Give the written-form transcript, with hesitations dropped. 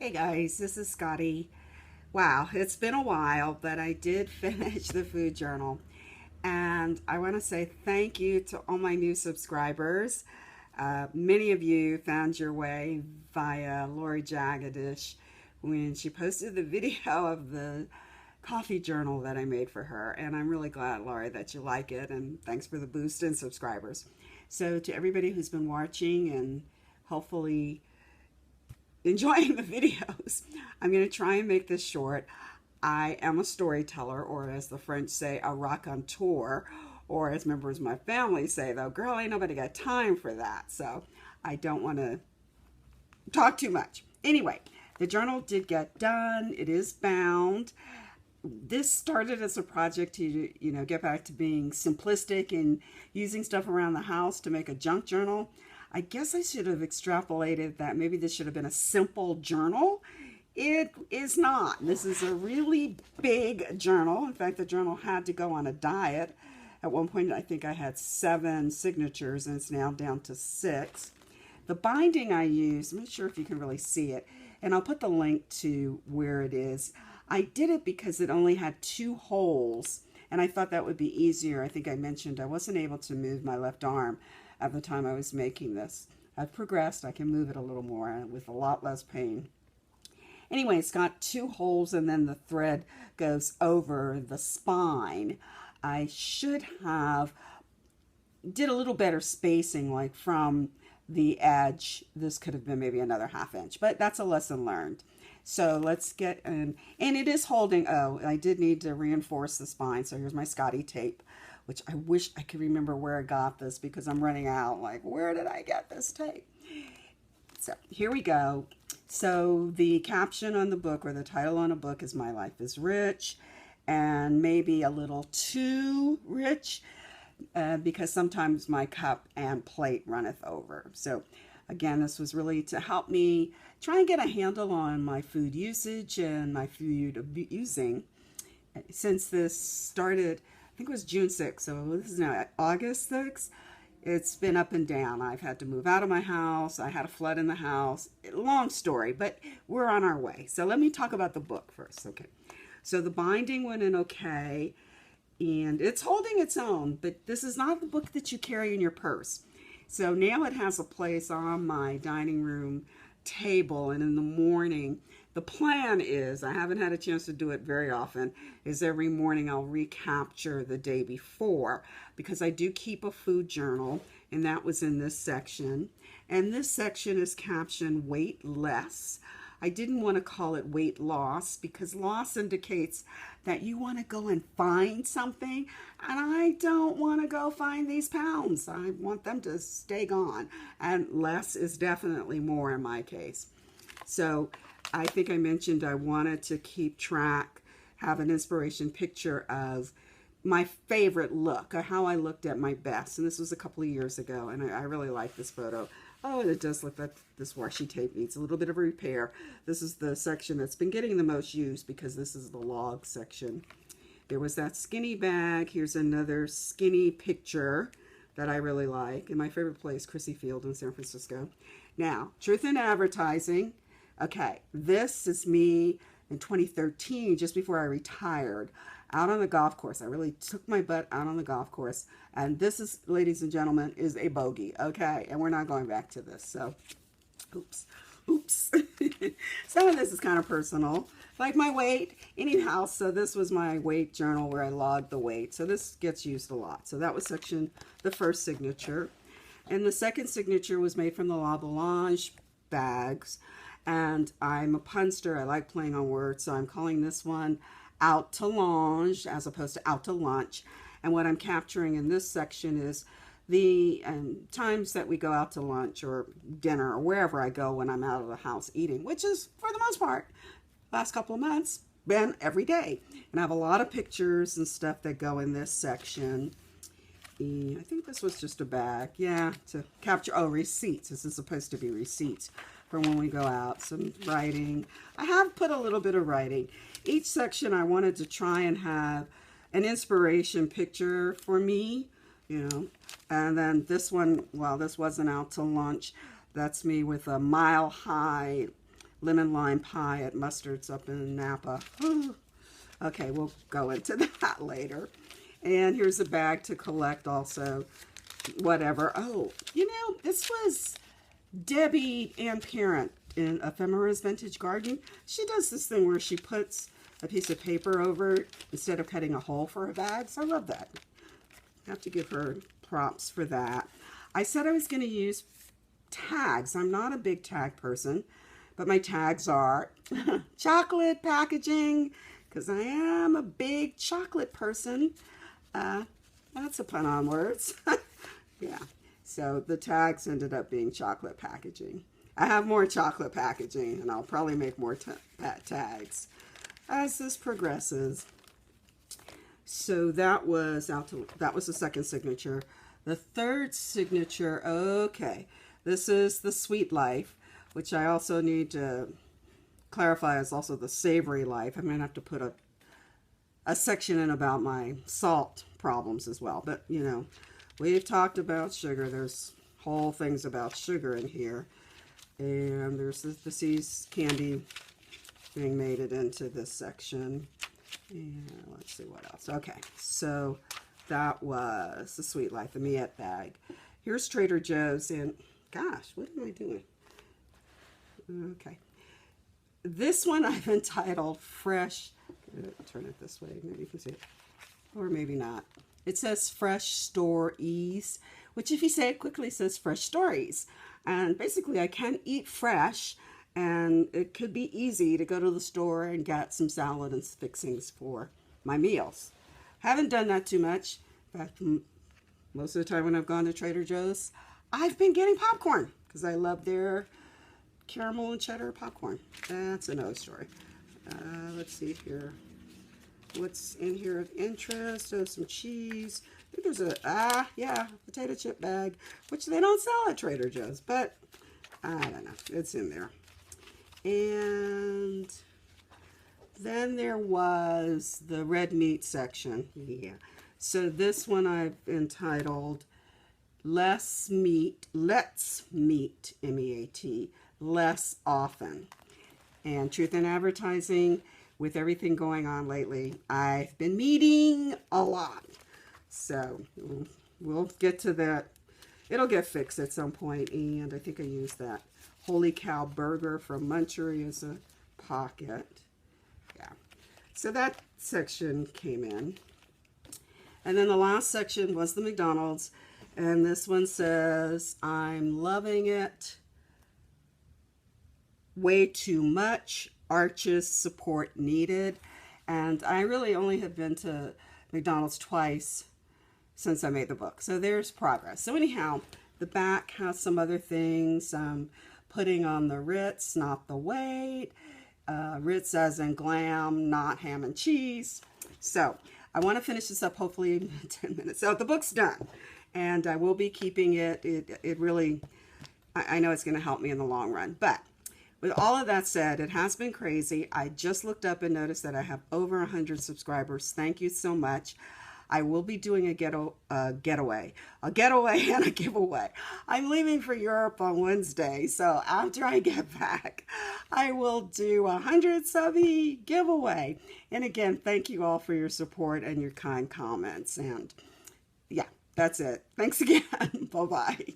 Hey guys, this is Scotty. Wow, it's been a while, but I did finish the food journal. And I want to say thank you to all my new subscribers. Many of you found your way via Lori Jagadish when she posted the video of the coffee journal that I made for her. And I'm really glad, Lori, that you like it. And thanks for the boost in subscribers. So, to everybody who's been watching and hopefully enjoying the videos. I'm going to try and make this short. I am a storyteller, or as the French say, a raconteur, or as members of my family say, though, girl, ain't nobody got time for that. So I don't want to talk too much. Anyway, the journal did get done. It is bound. This started as a project to, get back to being simplistic and using stuff around the house to make a junk journal. I guess I should have extrapolated that maybe this should have been a simple journal. It is not. This is a really big journal. In fact, the journal had to go on a diet. At one point, I think I had 7 signatures, and it's now down to 6. The binding I used, I'm not sure if you can really see it, and I'll put the link to where it is. I did it because it only had 2 holes, and I thought that would be easier. I think I mentioned I wasn't able to move my left arm at the time I was making this. I've progressed. I can move it a little more with a lot less pain. Anyway, it's got 2 holes, and then the thread goes over the spine. I should have did a little better spacing, like from the edge. This could have been maybe another ½ inch, but that's a lesson learned. So let's get in, and it is holding. Oh, I did need to reinforce the spine. So here's my Scotty tape, which I wish I could remember where I got this because I'm running out. Like, where did I get this tape? So here we go. So the caption on the book, or the title on a book, is "My Life is Rich," and maybe a little too rich because sometimes my cup and plate runneth over. So again, this was really to help me try and get a handle on my food usage and my food using. Since this started, I think it was June 6th, so this is now August 6th. It's been up and down. I've had to move out of my house. I had a flood in the house. Long story, but we're on our way. So let me talk about the book first. Okay. So the binding went in okay, and it's holding its own, but this is not the book that you carry in your purse. So now it has a place on my dining room table, and in the morning, the plan is, I haven't had a chance to do it very often, is every morning I'll recapture the day before, because I do keep a food journal, and that was in this section. And this section is captioned "Weight Less." I didn't want to call it weight loss because loss indicates that you want to go and find something, and I don't want to go find these pounds. I want them to stay gone, and less is definitely more in my case. So I think I mentioned I wanted to keep track, have an inspiration picture of my favorite look, or how I looked at my best. And this was a couple of years ago, and I really like this photo. Oh, and it does look like this washi tape needs a little bit of repair. This is the section that's been getting the most use because this is the log section. There was that skinny bag. Here's another skinny picture that I really like. In my favorite place, Chrissy Field in San Francisco. Now, truth in advertising. Okay, this is me in 2013, just before I retired, out on the golf course. I really took my butt out on the golf course. And this is, ladies and gentlemen, is a bogey, okay? And we're not going back to this, so oops. Some of this is kind of personal, like my weight. Anyhow, so this was my weight journal where I logged the weight. So this gets used a lot. So that was the first signature. And the second signature was made from the La Boulange bags. And I'm a punster. I like playing on words, so I'm calling this one "Out to Lunch" as opposed to "Out to Lunch." And what I'm capturing in this section is the times that we go out to lunch or dinner or wherever I go when I'm out of the house eating, which is, for the most part, last couple of months, been every day. And I have a lot of pictures and stuff that go in this section. I think this was just a bag, yeah, to capture, receipts. This is supposed to be receipts for when we go out. Some writing. I have put a little bit of writing. Each section I wanted to try and have an inspiration picture for me, and then this one, well, this wasn't out to lunch. That's me with a Mile High lemon lime pie at Mustard's up in Napa. Okay, we'll go into that later. And here's a bag to collect also, whatever. Oh, you know, this was Debbie Ann Parent in Ephemera's Vintage Gardening. She does this thing where she puts a piece of paper over it instead of cutting a hole for her bags. I love that. I have to give her props for that. I said I was going to use tags. I'm not a big tag person, but my tags are chocolate packaging, because I am a big chocolate person. That's a pun on words. Yeah, so the tags ended up being chocolate packaging. I have more chocolate packaging, and I'll probably make more tags as this progresses. So that was the second signature. The third signature, okay, this is the Sweet Life, which I also need to clarify is also the Savory Life. I'm gonna have to put a section in about my salt problems as well. But you know, we've talked about sugar. There's whole things about sugar in here, and there's the Seas candy thing made it into this section. And let's see what else. Okay, so that was the Sweet Life, the Miette bag. Here's Trader Joe's, and gosh, what am I doing? Okay, this one I've entitled Fresh. Turn it this way, maybe you can see it, or maybe not. It says Fresh Stories, which if you say it quickly says Fresh Stories. And basically I can eat fresh, and it could be easy to go to the store and get some salad and fixings for my meals. Haven't done that too much. In fact, most of the time when I've gone to Trader Joe's, I've been getting popcorn because I love their caramel and cheddar popcorn. That's another story. Let's see here. What's in here of interest? Oh, some cheese. I think there's a, potato chip bag, which they don't sell at Trader Joe's, but I don't know. It's in there. And then there was the red meat section. Yeah. So this one I've entitled Let's Meet, M-E-A-T, Less Often. And truth in advertising, with everything going on lately, I've been meeting a lot. So we'll get to that. It'll get fixed at some point. And I think I used that Holy Cow burger from Munchery as a pocket. Yeah. So that section came in. And then the last section was the McDonald's. And this one says, I'm loving it. Way too much. Arches support needed. And I really only have been to McDonald's twice since I made the book. So there's progress. So anyhow, the back has some other things. Putting on the Ritz, not the weight. Ritz as in glam, not ham and cheese. So I want to finish this up hopefully in 10 minutes. So the book's done. And I will be keeping it. It really, I know it's going to help me in the long run. But with all of that said, it has been crazy. I just looked up and noticed that I have over 100 subscribers. Thank you so much. I will be doing a getaway and a giveaway. I'm leaving for Europe on Wednesday, so after I get back, I will do a 100 subby giveaway. And again, thank you all for your support and your kind comments. And yeah, that's it. Thanks again. Bye-bye.